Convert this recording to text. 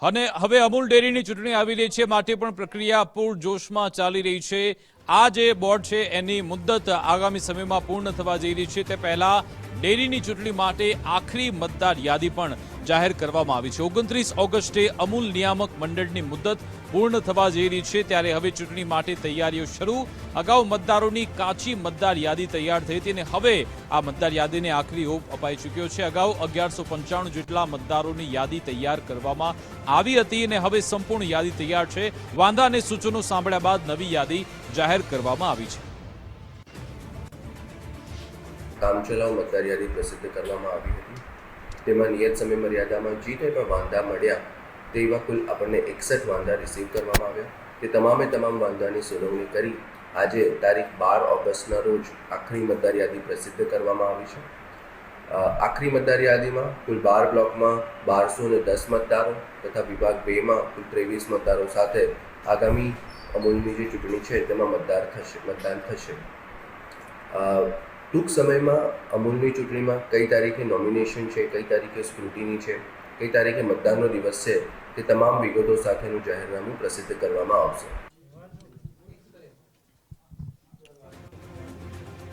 અને હવે અમૂલ ડેરીની ચૂંટણી આવી રહી છે, માટે પણ પ્રક્રિયા પૂરજોશમાં ચાલી રહી છે। આ જે બોર્ડ છે એની મુદ્દત આગામી સમયમાં પૂર્ણ થવા જઈ રહી છે। તે પહેલા ડેરીની ચૂંટણી માટે આખરી મતદાર યાદી પણ જાહેર કરવામાં આવી છે। 29 ઓગસ્ટે અમૂલ નિયામક મંડળની મુદ્દત પૂર્ણ થવા જઈ રહી છે, ત્યારે હવે ચૂંટણી માટે તૈયારીઓ શરૂ। અગાઉ મતદારોની કાચી મતદાર યાદી તૈયાર થઈ હતી અને હવે આ મતદાર યાદીને આખરી ઓપ અપાઈ ચૂક્યો છે। અગાઉ 1195 જેટલા મતદારોની યાદી તૈયાર કરવામાં આવી હતી અને હવે સંપૂર્ણ યાદી તૈયાર છે। વાંધા અને સૂચનો સાંભળ્યા બાદ નવી યાદી જાહેર કરવામાં આવી છે। કામચલાઉ મતદાર યાદી પ્રસિદ્ધ કરવામાં આવી હતી, તેમાં નિયત સમય મર્યાદામાં જે કંઈ પણ વાંધા મળ્યા તેવા કુલ આપણને 61 વાંધા રિસીવ કરવામાં આવ્યા। તે તમામે તમામ વાંધાની સુનાવણી કરી આજે તારીખ 12 ઓગસ્ટના રોજ આખરી મતદાર યાદી પ્રસિદ્ધ કરવામાં આવી છે। આખરી મતદાર યાદીમાં કુલ 12 બ્લોકમાં 1210 મતદારો તથા વિભાગ 2માં કુલ 23 મતદારો સાથે આગામી અમૂલની જે ચૂંટણી છે તેમાં મતદાન થશે। ટૂંક સમયમાં અમૂલની ચૂંટણીમાં કઈ તારીખે નોમિનેશન છે, કઈ તારીખે સ્ક્રુટિની છે, કઈ તારીખે મતદાનનો દિવસ છે, તે તમામ વિગતો સાથેનું જાહેરનામું પ્રસિદ્ધ કરવામાં આવશે।